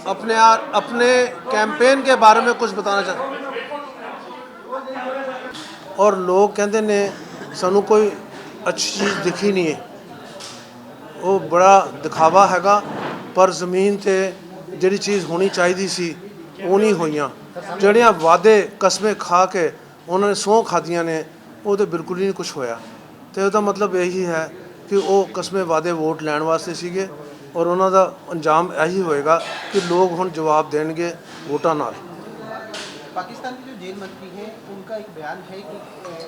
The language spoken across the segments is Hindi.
अपने कैंपेन के बारे में कुछ बताना चाहते और लोग कहते ने सानू कोई अच्छी चीज़ दिखी नहीं है, वो बड़ा दिखावा हैगा, पर ज़मीन ते जिहड़ी चीज़ होनी चाहिए सी वो नहीं होईयां। जिहड़ियां वादे कस्में खा के उन्होंने सौं खादियां ने वो तो बिल्कुल ही नहीं कुछ होया। तो उसका मतलब यही है कि वो कस्में वादे वोट लैण वास्ते सीगे और उन्हों का अंजाम यही होएगा कि लोग हुण जवाब देंगे वोटां नाल। पाकिस्तान के जो जेल मंत्री हैं उनका एक बयान है कि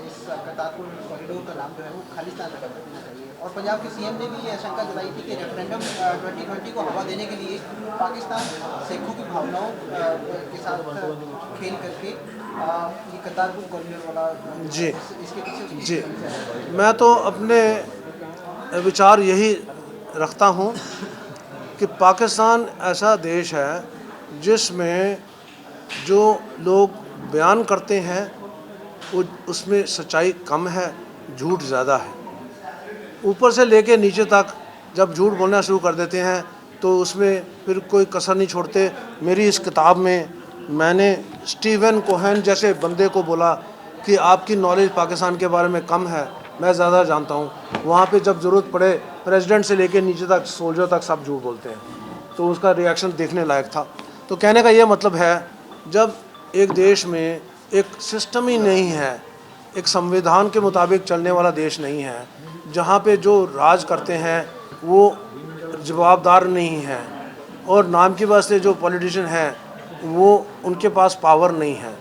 इस करतारपुर कॉरिडोर का नाम जो है वो खालिस्तान रखा देना चाहिए, और पंजाब के सीएम ने भी ये आशंका जताई थी कि रेफरेंडम 2020 को हवा देने के लिए पाकिस्तान सिखों की भावनाओं के साथ खेल करके ये करतारपुर कॉरिडोर वाला जी इसके पीछे जी मैं तो अपने विचार यही रखता हूँ कि पाकिस्तान ऐसा देश है जिसमें जो लोग बयान करते हैं वो उसमें सच्चाई कम है, झूठ ज़्यादा है। ऊपर से लेके नीचे तक जब झूठ बोलना शुरू कर देते हैं तो उसमें फिर कोई कसर नहीं छोड़ते। मेरी इस किताब में मैंने स्टीवन कोहेन जैसे बंदे को बोला कि आपकी नॉलेज पाकिस्तान के बारे में कम है, मैं ज़्यादा जानता हूँ। वहाँ पे जब ज़रूरत पड़े प्रेसिडेंट से लेके नीचे तक सोल्जर तक सब झूठ बोलते हैं, तो उसका रिएक्शन देखने लायक था। तो कहने का ये मतलब है जब एक देश में एक सिस्टम ही नहीं है, एक संविधान के मुताबिक चलने वाला देश नहीं है, जहाँ पे जो राज करते हैं वो जवाबदार नहीं हैं और नाम की वास्ते जो पॉलिटिशियन हैं वो उनके पास पावर नहीं है,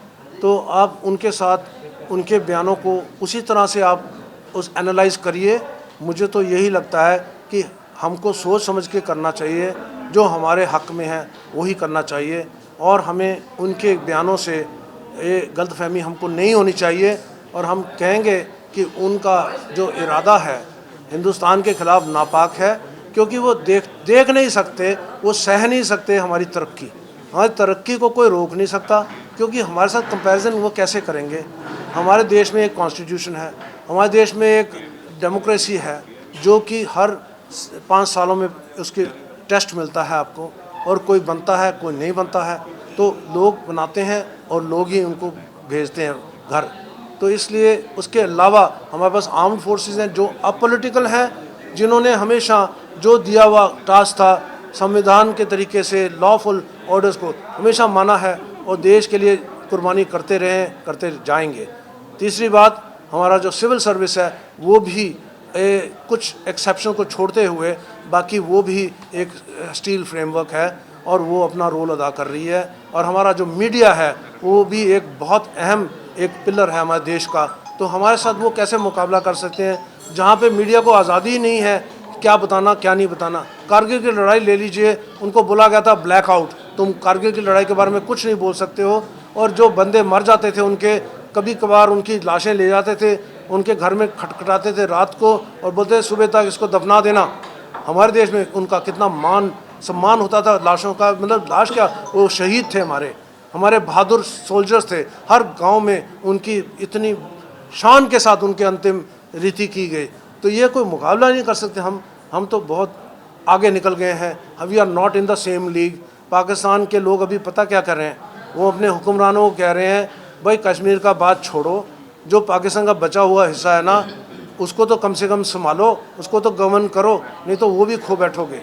तो आप उनके साथ उनके बयानों को उसी तरह से आप उस एनालाइज करिए। मुझे तो यही लगता है कि हमको सोच समझ के करना चाहिए, जो हमारे हक़ में है वही करना चाहिए और हमें उनके बयानों से ये गलतफहमी हमको नहीं होनी चाहिए। और हम कहेंगे कि उनका जो इरादा है हिंदुस्तान के ख़िलाफ़ नापाक है, क्योंकि वो देख नहीं सकते, वो सह नहीं सकते हमारी तरक्की। हमारी तरक्की को कोई रोक नहीं सकता, क्योंकि हमारे साथ कंपैरिजन वो कैसे करेंगे। हमारे देश में एक कॉन्स्टिट्यूशन है, हमारे देश में एक डेमोक्रेसी है जो कि हर 5 सालों में उसकी टेस्ट मिलता है आपको, और कोई बनता है कोई नहीं बनता है, तो लोग बनाते हैं और लोग ही उनको भेजते हैं घर। तो इसलिए उसके अलावा हमारे पास आर्म्ड फोर्सेस हैं जो अपॉलिटिकल हैं, जिन्होंने हमेशा जो दिया हुआ टास्क था संविधान के तरीके से लॉफुल ऑर्डर्स को हमेशा माना है और देश के लिए कुर्बानी करते रहे, करते जाएंगे। तीसरी बात, हमारा जो सिविल सर्विस है वो भी कुछ एक्सेप्शन को छोड़ते हुए बाकी वो भी एक स्टील फ्रेमवर्क है और वो अपना रोल अदा कर रही है। और हमारा जो मीडिया है वो भी एक बहुत अहम एक पिलर है हमारे देश का। तो हमारे साथ वो कैसे मुकाबला कर सकते हैं जहाँ पे मीडिया को आज़ादी ही नहीं है क्या बताना क्या नहीं बताना। कारगिल की लड़ाई ले लीजिए, उनको बोला गया था ब्लैकआउट, तुम कारगिल की लड़ाई के बारे में कुछ नहीं बोल सकते हो, और जो बंदे मर जाते थे उनके कभी कभार उनकी लाशें ले जाते थे, उनके घर में खटखटाते थे रात को और बोलते थे सुबह तक इसको दफना देना। हमारे देश में उनका कितना मान सम्मान होता था लाशों का, मतलब लाश क्या, वो शहीद थे, हमारे बहादुर सोल्जर्स थे। हर गांव में उनकी इतनी शान के साथ उनके अंतिम रीति की गई। तो ये कोई मुकाबला नहीं कर सकते हम तो बहुत आगे निकल गए हैं। We are not in the same league. Pakistan के लोग अभी पता क्या कर रहे हैं, वो अपने हुक्मरानों को कह रहे हैं भाई कश्मीर का बात छोड़ो, जो पाकिस्तान का बचा हुआ हिस्सा है ना उसको तो कम से कम संभालो, उसको तो गवर्न करो, नहीं तो वो भी खो बैठोगे।